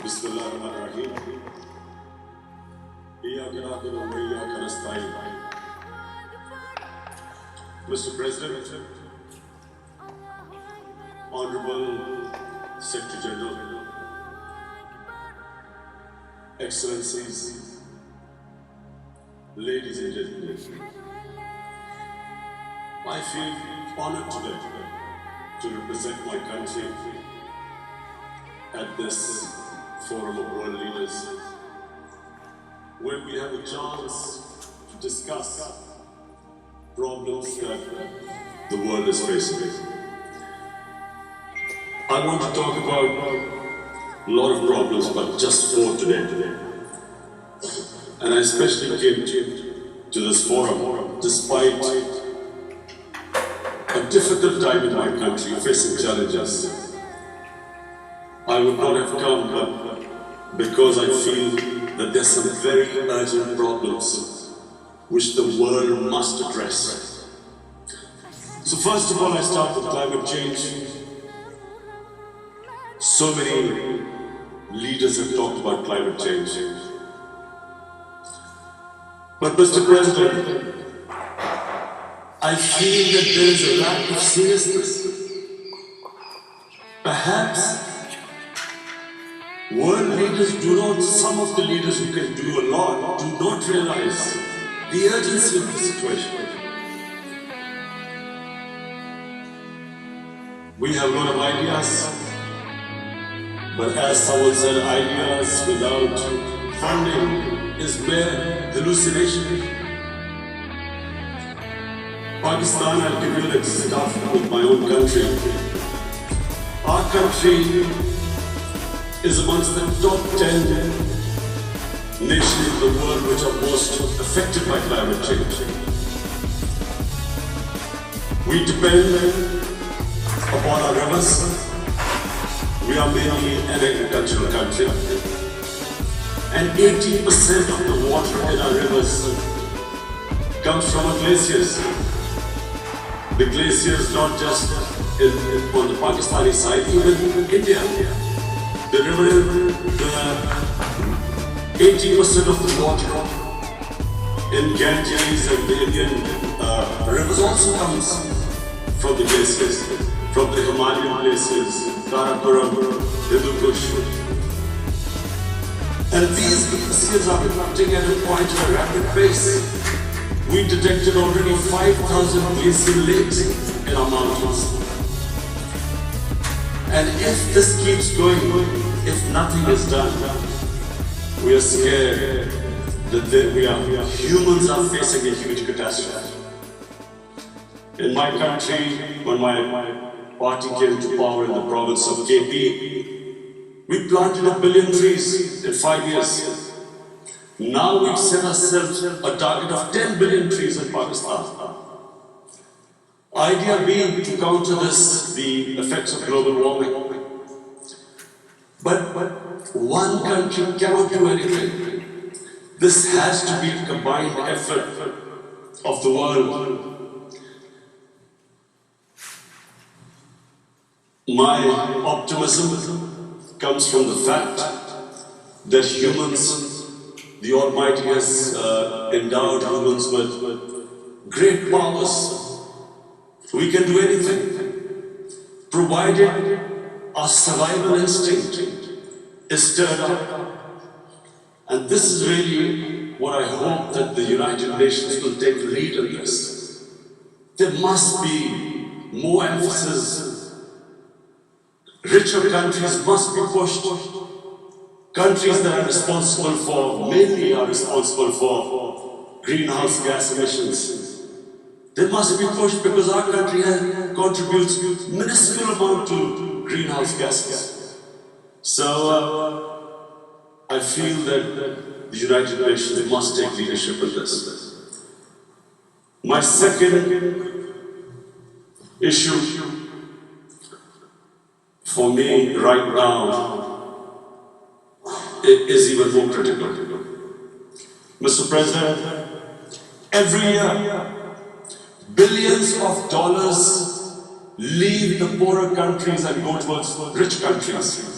Bismillahirrahmanirrahim. Mr. President, Honorable Secretary General, Excellencies, ladies and gentlemen, I feel honored today to represent my country at this Forum of World Leaders, where we have a chance to discuss problems that the world is facing. I want to talk about a lot of problems, but just four today. And I especially came to this forum despite a difficult time in my country, facing challenges. I would not have come, but because I feel that there's some very urgent problems which the world must address. So first of all, I start with climate change. So many leaders have talked about climate change. But Mr. President, I feel that there is a lack of seriousness. Perhaps world leaders some of the leaders who can do a lot, do not realize the urgency of the situation. We have a lot of ideas, but as someone said, ideas without funding is mere hallucination. Pakistan, I'll give you an example with my own country. Our country is amongst the top 10 nations in the world which are most affected by climate change. We depend upon our rivers. We are mainly an agricultural country. And 80% of the water in our rivers comes from our glaciers. The glaciers not just on the Pakistani side, even in India. The river, 80% of the water in Ganges and the Indian rivers also comes from the glaciers, from the Himalayan glaciers, Karakoram, Hindu Kush. And these glaciers are erupting at a point at a rapid pace. We detected already 5,000 glacial lakes in our mountains. And if this keeps going, if nothing is done, we are scared that humans are facing a huge catastrophe. In my country, when my party came to power in the province of KP, we planted 1 billion trees in 5 years. Now we've set ourselves a target of 10 billion trees in Pakistan. Idea being to counter the effects of global warming. But one country cannot do anything. This has to be a combined effort of the world. My optimism comes from the fact that humans, the Almighty has endowed humans with great powers. We can do anything, provided our survival instinct is stirred up. And this is really what I hope that the United Nations will take the lead in this. There must be more emphasis. Richer countries must be pushed. Countries that are responsible mainly are responsible for greenhouse gas emissions. They must be pushed because our country contributes a minuscule amount to greenhouse gases. So I feel that the United Nations must take leadership in this. My second issue for me right now is even more critical. Mr. President, every year, billions of dollars leave the poorer countries and go towards rich countries.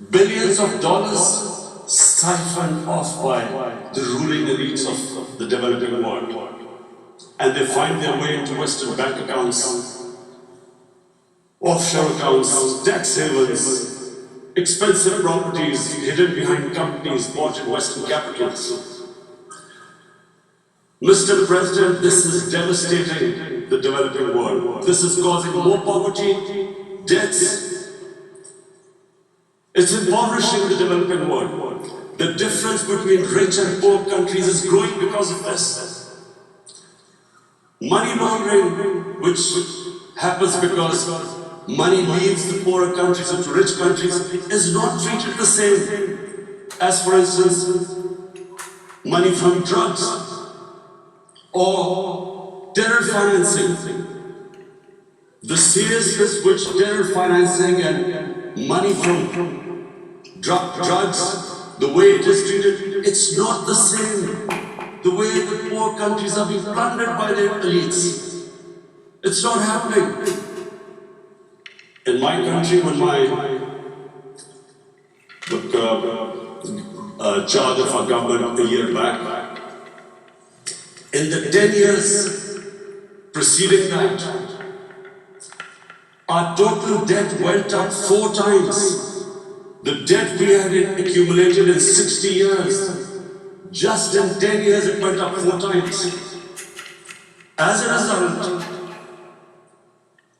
Billions of dollars siphoned off by the ruling elites of the developing world. And they find their way into Western bank accounts, offshore accounts, tax havens, expensive properties hidden behind companies bought in Western capitals. Mr. President, this is devastating the developing world. This is causing more poverty, debts. It's impoverishing the developing world. The difference between rich and poor countries is growing because of this. Money laundering, which happens because money leaves the poorer countries into rich countries, is not treated the same as, for instance, money from drugs or terror financing. The seriousness which terror financing and money from drugs, the way it is treated, it's not the same. The way the poor countries are being plundered by their elites. It's not happening. In my country, when my charge of our government a year back, in the 10 years preceding that, our total debt went up 4 times. The debt we had accumulated in 60 years, just in 10 years it went up 4 times. As a result,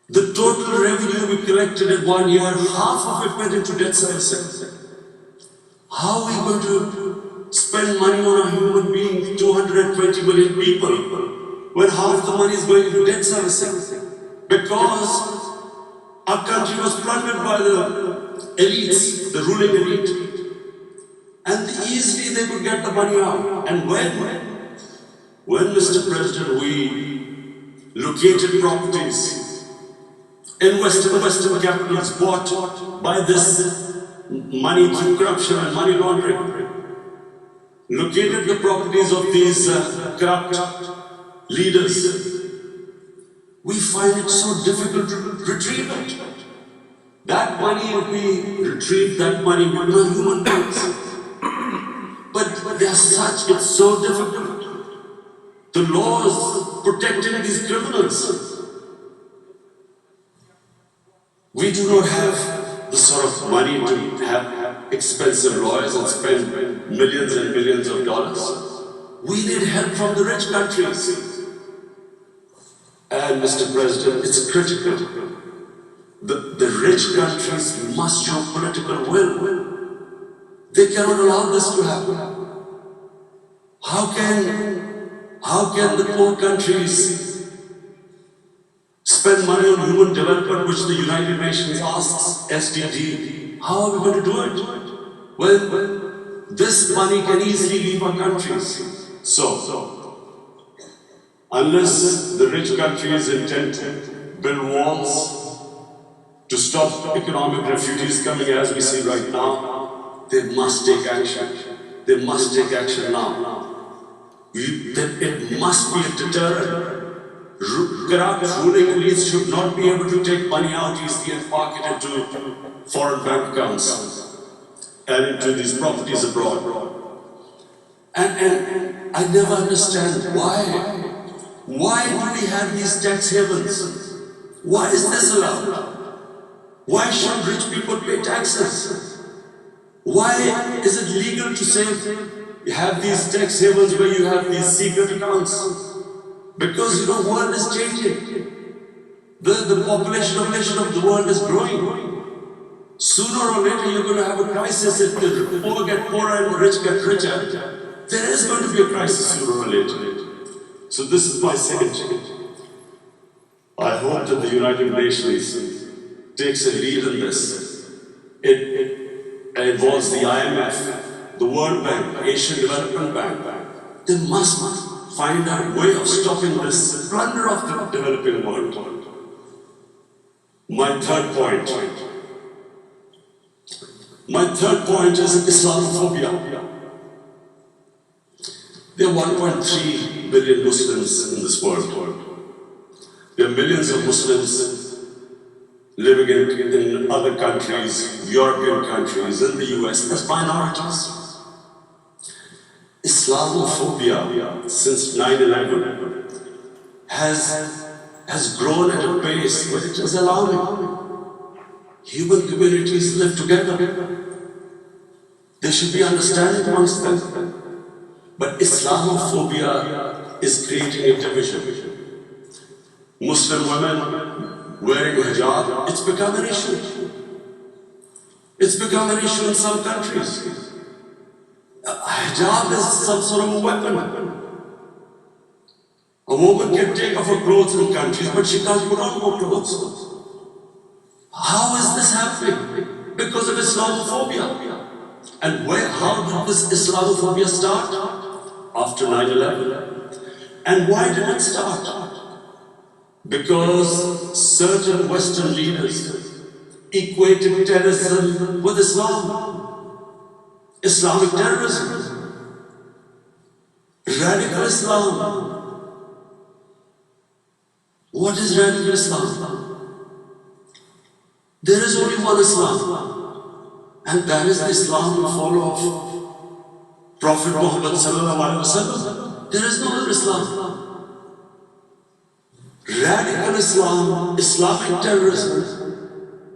the total revenue we collected in 1 year, half of it went into debt servicing. How are we going to spend money on a human being, 220 million people, when half the money is going into debt servicing? Because our country was plundered by the elites, the ruling elite. And easily they could get the money out. And when Mr. President, we located properties in Western capitals bought by this money through corruption and money laundering, located the properties of these corrupt leaders, we find it so difficult to retrieve it. That money, if we retrieve that money, we know human beings. But they are such, it's so difficult. The laws protecting these criminals. We do not have the sort of money to have expensive lawyers and spend millions and millions of dollars. We need help from the rich countries. And Mr. President, it's critical. The rich countries must show political will. They cannot allow this to happen. How can the poor countries spend money on human development, which the United Nations asks SDG? How are we going to do it? Well, this money can easily leave our countries. So, unless the rich countries intend to build walls to stop economic refugees coming as we see right now, they must take action. They must take action now. It must be a deterrent. Corrupt ruling elites should not be able to take money out easily and park it into foreign bank accounts and into these properties abroad. And I never understand why. Why do we have these tax havens? Why is this allowed? Why should rich people pay taxes? Why is it legal to say you have these tax havens where you have these secret accounts? Because the world is changing. The population of the world is growing. Sooner or later you're going to have a crisis if the poor get poorer and the rich get richer. There is going to be a crisis sooner or later. So this is my second change. I hope that the United Nations takes a lead in this. It involves the IMF, the World Bank, Asian Development Bank. They must find a way of stopping this plunder of the developing world. My third point is Islamophobia. There are 1.3 billion Muslims in this world. There are millions of Muslims living in other countries, European countries, in the US, as minorities. Islamophobia since 9/11 has grown at a pace where it is alarming. Human communities live together. There should be understanding amongst them. But Islamophobia is creating a division. Muslim women wearing hijab, it's become an issue. It's become an issue in some countries. Hijab is some sort of a weapon. A woman can take off her clothes in countries, but she can't put on more clothes. How is this happening? Because of Islamophobia. And how did this Islamophobia start? After 9/11. And why did it start? Because certain Western leaders equated terrorism with Islam. Islamic terrorism. Radical Islam. What is radical Islam? There is only one Islam. And that is the Islam we follow of Prophet Muhammad sallallahu alaihi wasallam. There is no other Islam. Radical Islam, Islamic terrorism.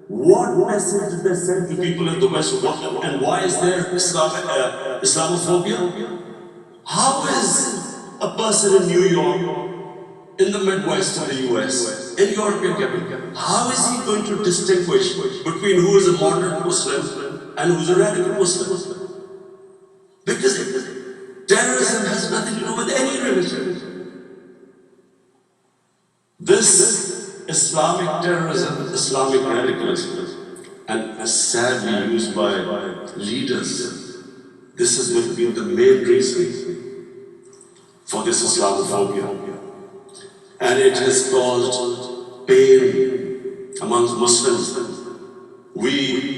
What message did they send to people in the West? And why is there Islamophobia? How is a person in New York, in the Midwest of the US, in European capital, how is he going to distinguish between who is a moderate Muslim and who's a radical Muslim? Because terrorism has nothing to do with any religion. This Islamic terrorism, Islamic radicalism, and sadly used by leaders, this has been the main reason for this Islamophobia. And it has caused pain amongst Muslims. We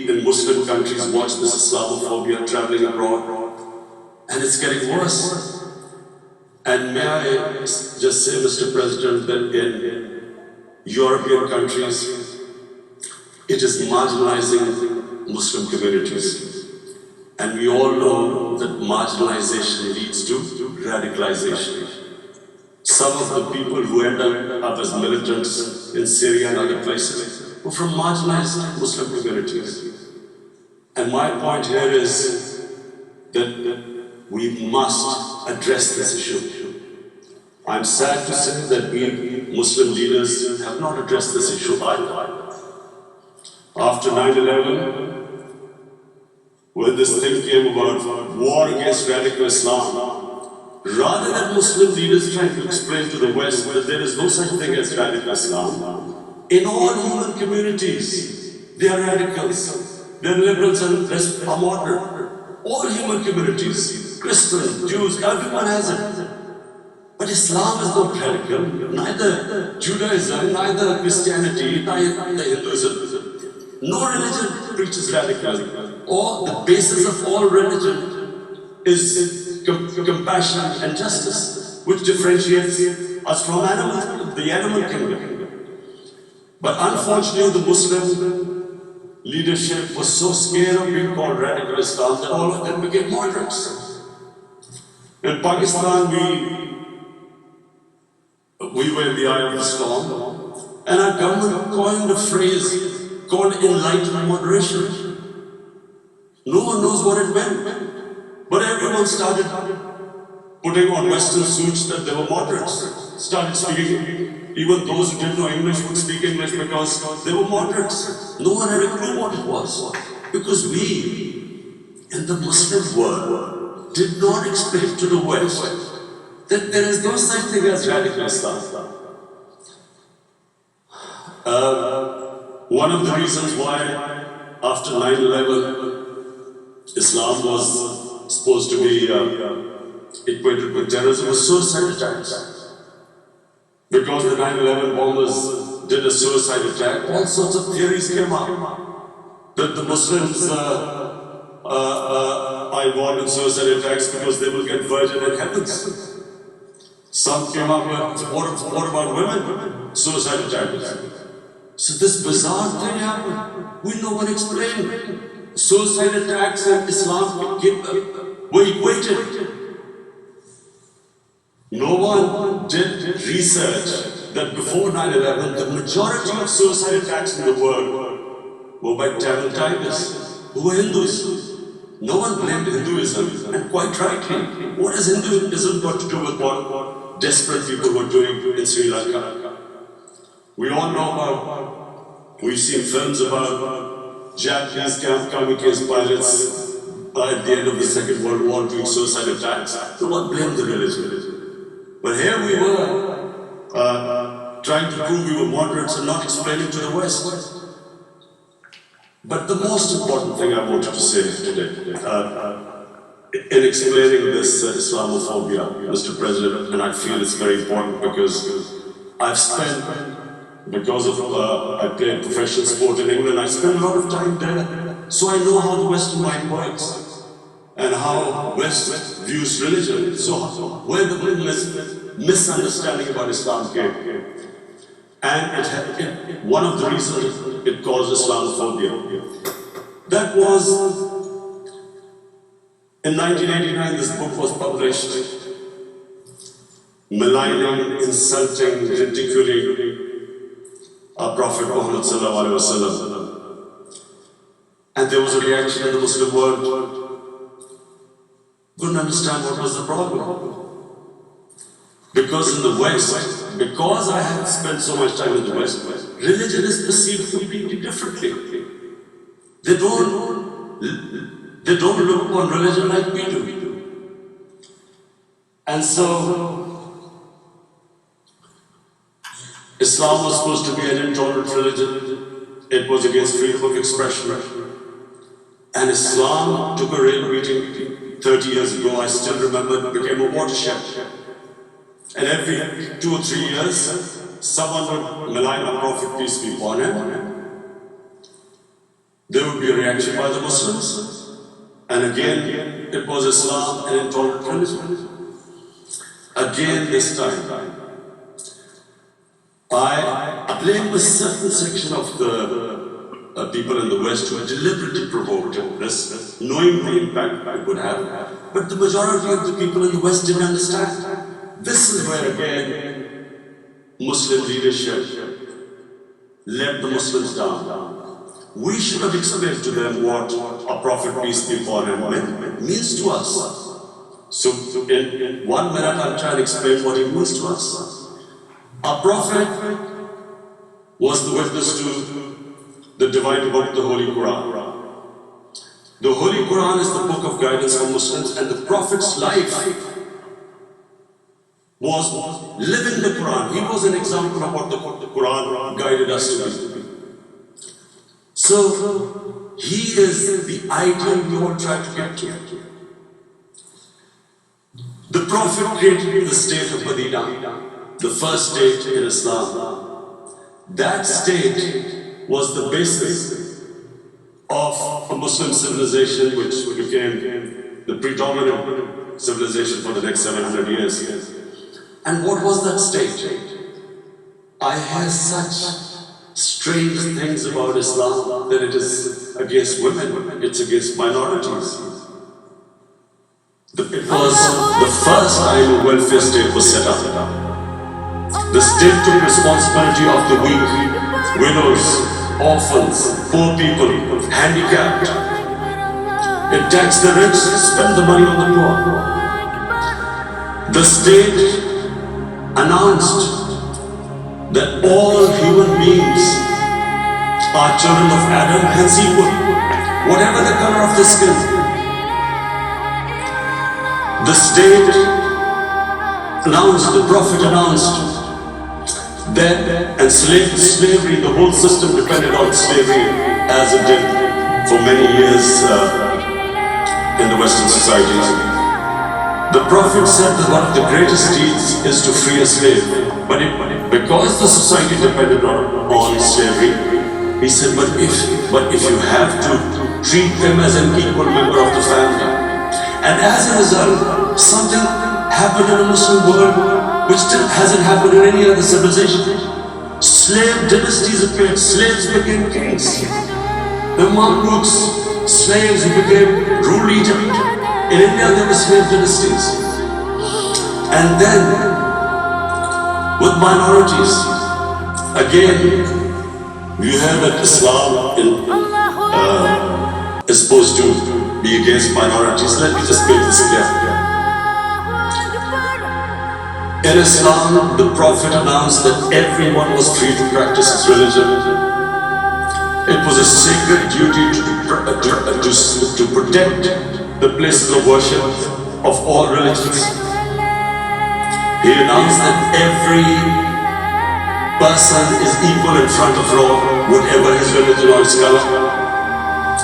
in Muslim countries watch this Islamophobia traveling abroad, and it's getting worse. And may I just say, Mr. President, that in European countries, it is marginalizing Muslim communities. And we all know that marginalization leads to radicalization. Some of the people who end up as militants in Syria and other places were from marginalized Muslim communities. And my point here is that we must address this issue. I'm sad to say that we Muslim leaders have not addressed this issue either. After 9/11, when this thing came about war against radical Islam, rather than Muslim leaders trying to explain to the West that there is no such thing as radical Islam, in all human communities, they are radicals, they are liberals and are moderate. All human communities, Christians, Jews, everyone has it. But Islam is not radical, neither Judaism, neither Christianity, neither Hinduism. No religion preaches radicalism. Or the basis of all religion is compassion and justice, which differentiates us from the animal kingdom. But unfortunately, the Muslim leadership was so scared of being called radical Islam that all of them became moderates. In Pakistan, we were in the eye of the storm, and our government coined a phrase called enlightened moderation. No one knows what it meant, but everyone started putting on Western suits that they were moderates, started speaking. Even those who didn't know English would speak English because they were moderates. No one had a clue what it was, because we, in the Muslim world, did not explain to the West that there is no such thing as radical Islam. One of the reasons why after 9/11 Islam was supposed to be equated with terrorism was suicide attacks. Because the 9/11 bombers did a suicide attack, all sorts of theories came up that the Muslims are involved in suicide attacks because they will get virgin in heavens. Some came up with, what about women? Suicide attacks. So this bizarre thing happened. No one explained. Suicide attacks and Islam were equated. No one did research that before 9/11, the majority of suicide attacks in the world were by Tamil Tigers, who were Hindus. No one blamed Hinduism, and quite rightly. What has Hinduism got to do with what desperate people were doing in Sri Lanka? We all know about, we've seen films about Japanese kamikaze pilots at the end of the Second World War doing suicide attacks. No one blamed the religion. But here we were, trying to prove we were moderates and not explaining to the West. But the most important thing I wanted to say today, in explaining this Islamophobia, Mr. President, and I feel it's very important because I've spent, because of I played professional sport in England, I spent a lot of time there, so I know how the Western mind works and how West views religion. So where the misunderstanding about Islam came, and one of the reasons it caused Islamophobia, that was in 1989 this book was published, maligning, insulting, ridiculing our Prophet Muhammad sallallahu alaihi wasallam, and there was a reaction in the Muslim world. Couldn't understand what was the problem. Because in the West, because I have spent so much time in the West, religion is perceived completely differently. They don't look upon religion like we do. And so, Islam was supposed to be an intolerant religion. It was against freedom of expression. And Islam took a real beating 30 years ago. I still remember it became a watershed. And every 2 or 3 years, someone would malign our Prophet, peace be upon him. There would be a reaction by the Muslims. And again, it was Islam, an intolerant religion. Again, this time, I blame a certain section of the people in the West who deliberately provoked this, knowing the impact it would have. But the majority of the people in the West didn't understand. This is where again Muslim leadership let the Muslims down. We should have explained to them what our Prophet, peace be upon him, means to us. So in 1 minute I'll try and explain what he means to us. Our Prophet was the witness to the divine book, the Holy Quran. The Holy Quran is the book of guidance for Muslims, and the Prophet's life was living the Quran. He was an example of what the Quran guided us to be. So, he is the ideal we all try to get to. The Prophet created the state of Medina, the first state in Islam. That state was the basis of a Muslim civilization which became the predominant civilization for the next 700 years. And what was that state? I hear such strange things about Islam that it is against women, it's against minorities. It was the first time a welfare state was set up. The state took responsibility of the weak, widows, orphans, poor people, handicapped. It taxed the rich, spent the money on the poor. The state announced that all human beings are children of Adam, hence equal, whatever the color of the skin. The state announced, the Prophet announced that, and slavery, the whole system depended on slavery as it did for many years in the Western societies. The Prophet said that one of the greatest deeds is to free a slave. But because the society depended on slavery, he said, but if you have to treat them as an equal member of the family. And as a result, something happened in the Muslim world which still hasn't happened in any other civilization. slave dynasties appeared, slaves became kings. The Mamluks, slaves who became rule Egypt. In India there were slave dynasties. And then, with minorities, again, you heard that Islam is supposed to be against minorities. Let me just make this clear. In Islam, the Prophet announced that everyone was free to practice his religion. It was a sacred duty to protect the places of worship of all religions. He announced that every person is equal in front of law, whatever his religion or his color.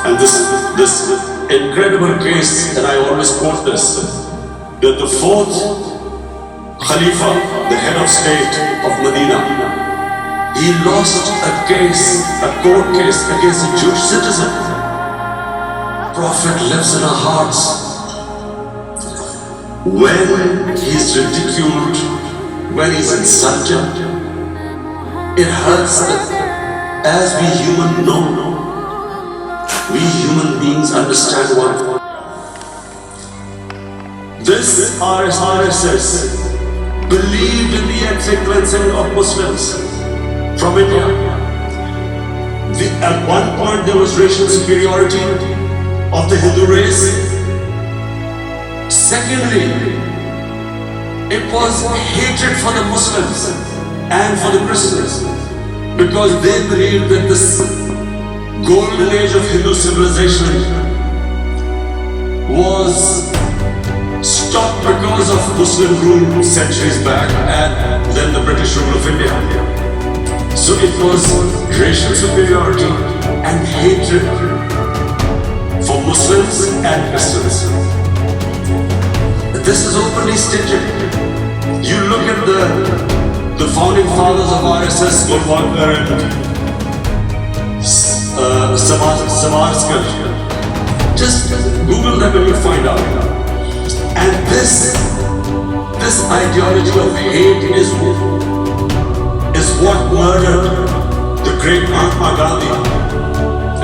And this incredible case, and I always quote this, that the fourth Khalifa, the head of state of Medina, he lost a court case against a Jewish citizen. Prophet lives in our hearts. When he's ridiculed, when he's insulted, it hurts that as we human know, we human beings understand what. This RSS believed in the ethnic cleansing of Muslims from India. At one point there was racial superiority of the Hindu race. Secondly, it was hatred for the Muslims and for the Christians, because they believed that this golden age of Hindu civilization was stopped because of Muslim rule centuries back and then the British rule of India. So it was racial superiority and hatred for Muslims and Christians. This is openly stated. You look at the founding fathers of RSS, Golwalkar and Savarkar. Just Google them and you'll find out. And this ideology of hate is what murdered the great Mahatma Gandhi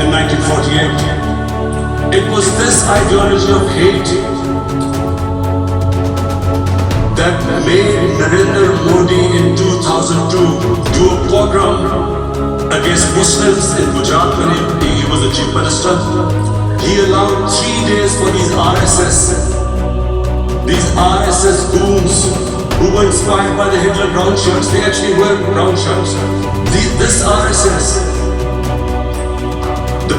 in 1948. It was this ideology of hate that made Narendra Modi in 2002 do a pogrom against Muslims in Gujarat when he was the chief minister. He allowed 3 days for these RSS goons who were inspired by the Hitler brown shirts. They actually wear brown shirts. This RSS, the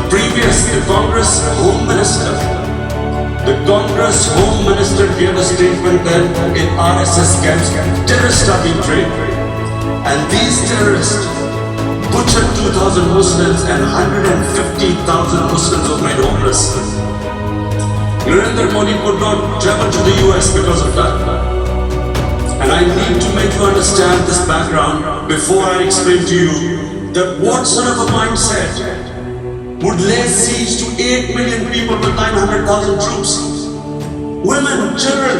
Congress Home Minister gave a statement that in RSS camps, terrorists are being trained. And these terrorists butchered 2,000 Muslims and 150,000 Muslims were made homeless. Narendra Modi could not travel to the US because of that. And I need to make you understand this background before I explain to you that what sort of a mindset would lay siege to 8 million people with 900,000 troops. Women, children,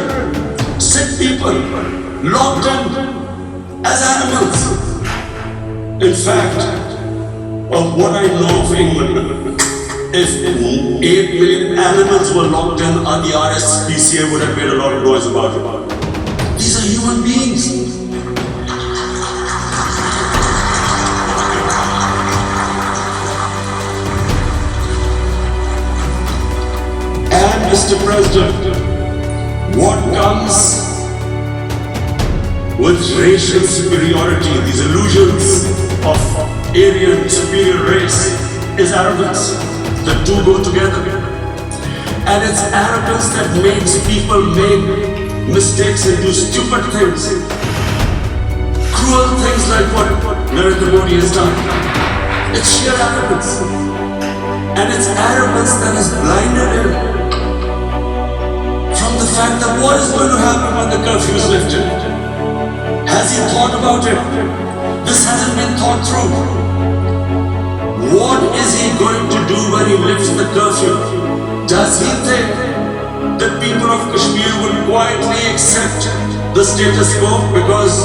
sick people, locked in as animals. In fact, of what I know of England, if 8 million animals were locked in, the RSPCA would have made a lot of noise about it. These are human beings. And Mr. President, what comes with racial superiority, these illusions of Aryan superior race, is arrogance. The two go together. And it's arrogance that makes people make mistakes and do stupid things. Cruel things like what Narendra Modi has done. It's sheer arrogance. And it's arrogance that has blinded him from the fact that what is going to happen when the curfew is lifted. Has he thought about it? This hasn't been thought through. What is he going to do when he lifts the curfew? Does he think that people of Kashmir will quietly accept the status quo? Because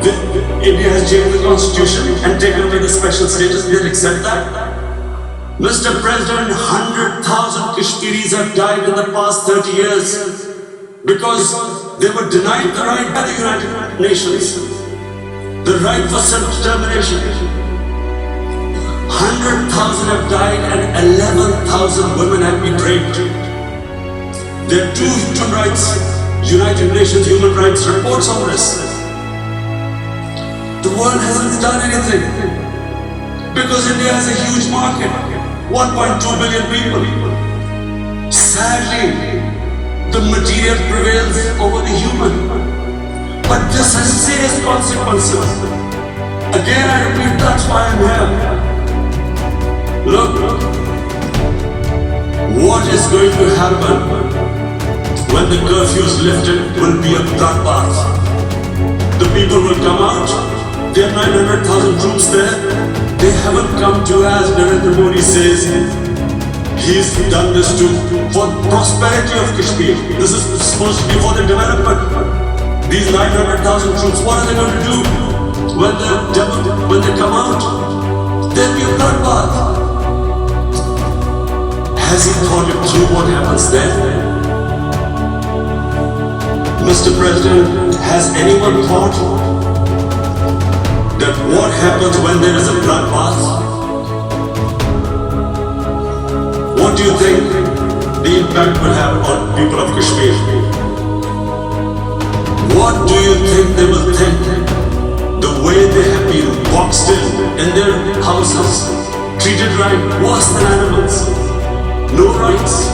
India has changed the constitution and taken away the special status. They'll accept that. Mr. President, 100,000 Kashmiris have died in the past 30 years because they were denied the right by the United Nations, the right for self-determination. 100,000 have died and 11,000 women have been raped. There are 2 human rights, United Nations human rights reports on this. The world hasn't done anything because India has a huge market, 1.2 billion people. Sadly, the material prevails over the human. But this has serious consequences. Again, I repeat, that's why I'm here. Look, what is going to happen when the curfew is lifted will be a bloodbath. The people will come out. There are 900,000 troops there. They haven't come to, as Narendra Modi says, he's done this for prosperity of Kashmir. This is supposed to be for the development. These 900,000 troops, what are they going to do when they come out? There'll be a bloodbath. Has he thought it through what happens then? Mr. President, has anyone thought that what happens when there is a bloodbath? What do you think the impact will have on people of Kashmir? What do you think they will think? The way they have been boxed in their houses, treated right, worse than animals, no rights.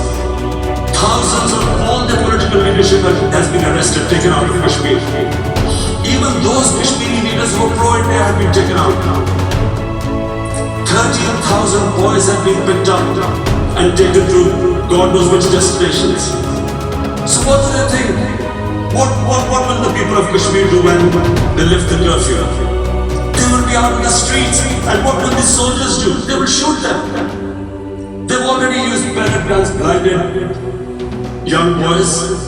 Thousands of all the political leadership has been arrested, taken out of Kashmir. Even those Kashmiri leaders who are pro-India have been taken out. 13,000 boys have been picked up and taken to God knows which destinations. So what do they think? What will the people of Kashmir do when they lift the curfew? They will be out in the streets, and what will the soldiers do? They will shoot them. They've already used pellet guns, blinded young boys.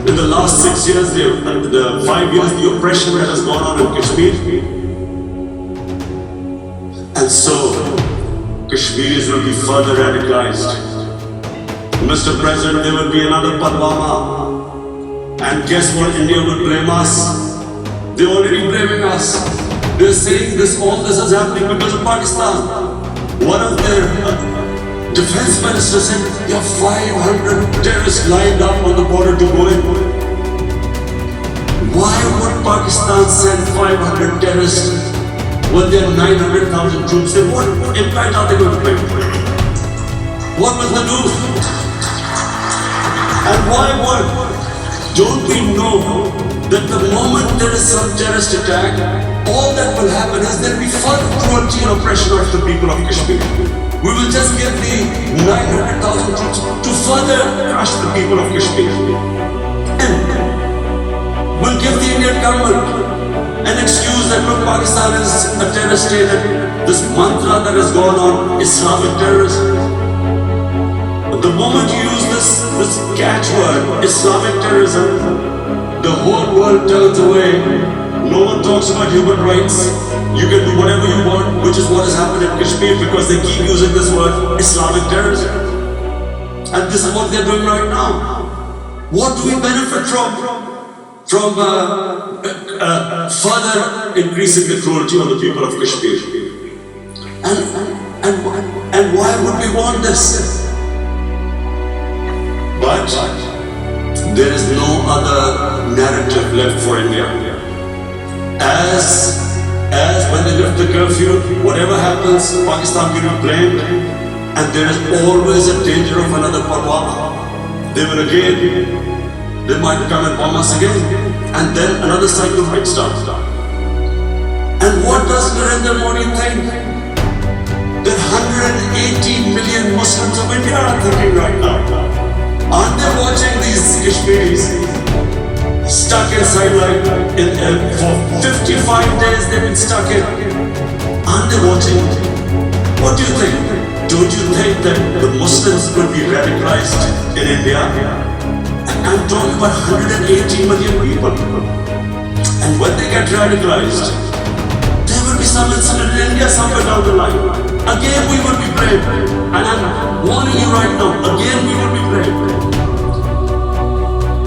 In the last 6 years, the 5 years, the oppression that has gone on in Kashmir. And so, Kashmiris will be further radicalized. Mr. President, there will be another Pulwama. And guess what? India will blame us. They're already blaming us. They're saying all this is happening because of Pakistan. One of their defense ministers said, there are 500 terrorists lined up on the border to go in. Why would Pakistan send 500 terrorists when there are 900,000 troops? Then what impact are they going to make? What will they do? And why would? Don't we know that the moment there is some terrorist attack, all that will happen is there will be further cruelty and oppression of the people of Kashmir. We will just give the 900,000 troops to further crush the people of Kashmir. And we'll give the Indian government an excuse that look, Pakistan is a terrorist state, and this mantra that has gone on, Islamic terrorism. But the moment you use this catchword, Islamic terrorism, the whole world turns away. No one talks about human rights. You can do whatever you want, which is what has happened in Kashmir because they keep using this word, Islamic terrorism. And this is what they're doing right now. What do we benefit from further increasing the cruelty on the people of Kashmir? And why would we want this? But there is no other narrative left for India. As when they lift the curfew, whatever happens, Pakistan will be blamed, and there is always a danger of another Pulwama. They might come and bomb us again, and then another cycle might start. And what does Narendra Modi think? That 180 million Muslims of India are thinking right now. Aren't they watching these Kashmiris stuck inside for 55 days they've been stuck in? Aren't they watching? What do you think? Don't you think that the Muslims will be radicalized in India? I'm talking about 180 million people. And when they get radicalized, there will be some incident in India somewhere down the line. Again we will be blamed. And I'm warning you right now, again we will be blamed.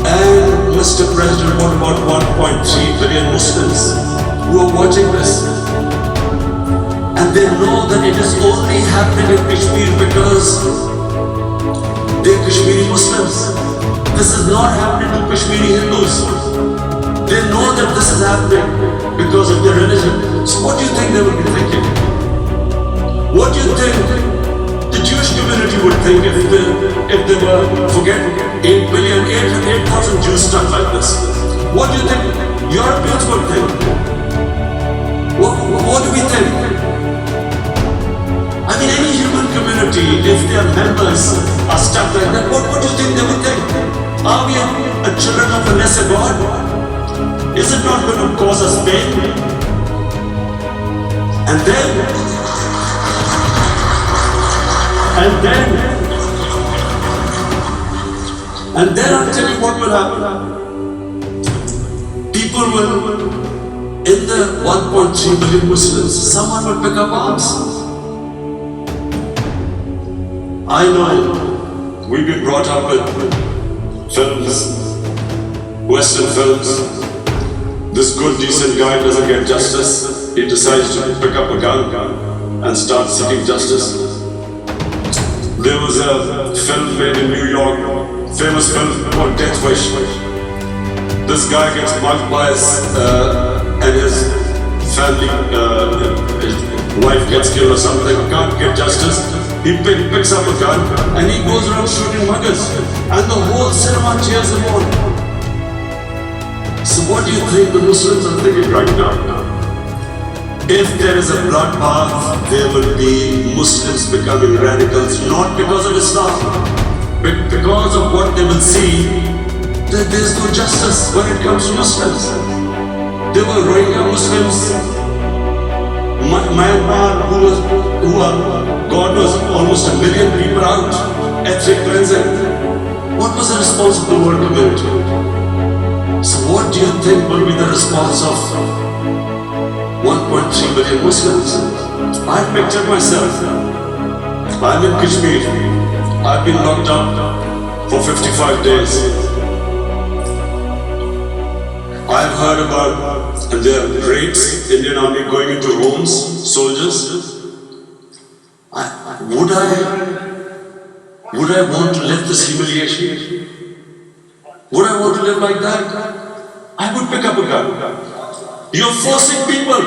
And Mr. President, what about 1.3 billion Muslims who are watching this? And they know that it is only happening in Kashmir because they're Kashmiri Muslims. This is not happening to Kashmiri Hindus. They know that this is happening because of their religion. So what do you think they will be thinking? What do you think the Jewish community would think if they were, forget 8 billion, 8,000 Jews stuck like this? What do you think Europeans would think? What do we think? I mean, any human community, if their members are stuck like that, what do you think they would think? Are we a children of a lesser God? Is it not going to cause us pain? And then I'll tell you what will happen. People will, in the 1.3 billion Muslims, someone will pick up arms. I know we've been brought up with films, Western films. This good, decent guy doesn't get justice. He decides to pick up a gun and start seeking justice. There was a film made in New York, famous film called Death Wish. This guy gets mugged by his family, his wife gets killed or something, can't get justice. He picks up a gun and he goes around shooting muggers. And the whole cinema cheers him on. So what do you think the Muslims are thinking right now? If there is a bloodbath, there will be Muslims becoming radicals, not because of Islam, but because of what they will see, that there is no justice when it comes to Muslims. There were Rohingya Muslims, Myanmar, God knows, almost 1 million people out, ethnic cleansing. What was the response of the world community? So what do you think will be the response of 1.3 billion Muslims? I pictured myself. I'm in Kashmir. I've been locked up for 55 days. I've heard about their raids, Indian army going into homes, soldiers. Would I want to live this humiliation? Would I want to live like that? I would pick up a gun. You're forcing people.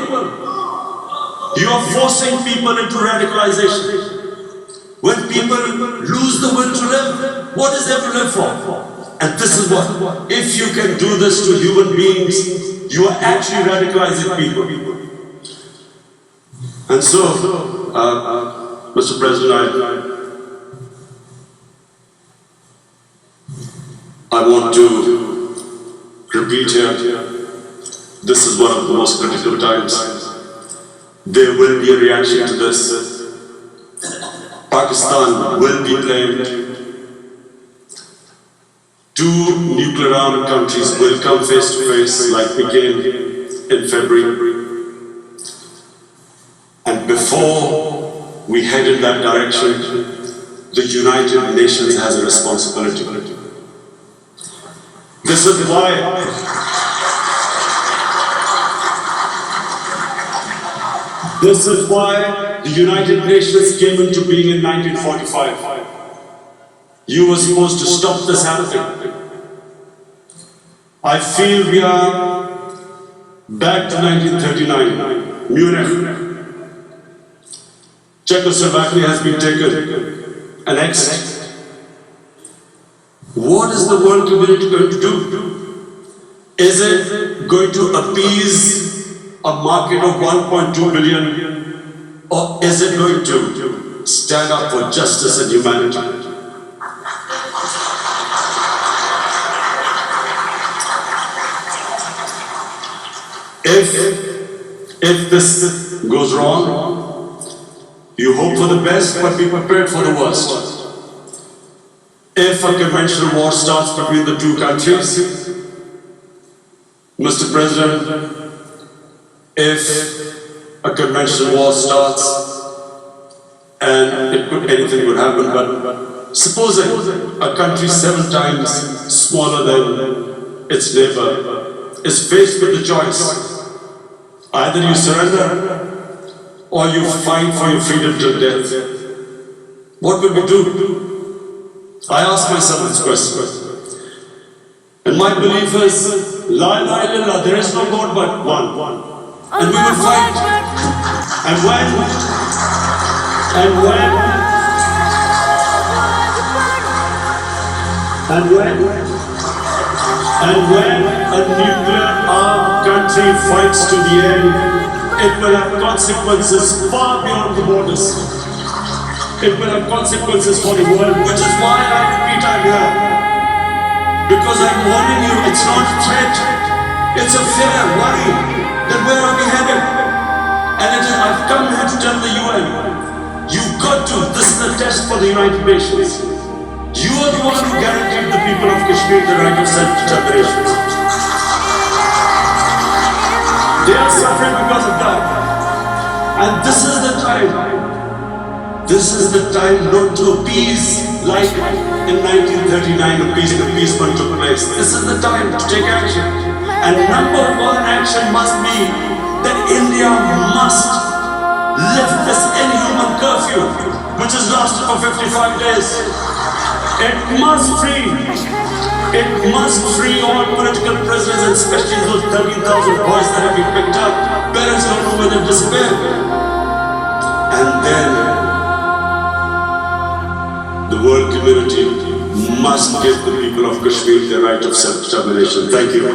You're forcing people into radicalization. When people lose the will to live, what is there to live for? And this is what, if you can do this to human beings, you are actually radicalizing people. And so, Mr. President, I want to repeat here, this is one of the most critical times. There will be a reaction to this. Pakistan will be blamed. Two nuclear-armed countries will come face to face like we came in February. And before we head in that direction, the United Nations has a responsibility. This is why the United Nations came into being in 1945. You were supposed to stop this happening. I feel we are back to 1939, Munich. Czechoslovakia has been taken, annexed. What is the world community going to do? Is it going to appease a market of 1.2 billion, or is it going to stand up for justice and humanity? If this goes wrong, you hope for the best but be prepared for the worst. If a conventional war starts between the two countries, Mr. President, if a conventional war starts, and anything could happen, but supposing a country 7 times smaller than its neighbor is faced with the choice, either you surrender or you fight for your freedom till death, what will we do? I ask myself this question. And my belief is, La ilaha illallah, there is no God but one. And we will fight. And when a nuclear-armed country fights to the end, it will have consequences far beyond the borders. It will have consequences for the world, which is why I repeat I'm here. Because I'm warning you, it's not a threat. It's a fear, worry, that where are we headed? And I've come here to tell the UN, you've got to, this is a test for the United Nations. You are the one who guaranteed the people of Kashmir the right of self-determination. They are suffering because of that. And this is the time. This is the time not to appease like in 1939 appeasement took place. This is the time to take action. And number one action must be that India must lift this inhuman curfew, which has lasted for 55 days. It must free all political prisoners, and especially those 13,000 boys that have been picked up. Parents don't know where they've disappeared. And then the world community must give the people of Kashmir their right of self-determination. Thank you.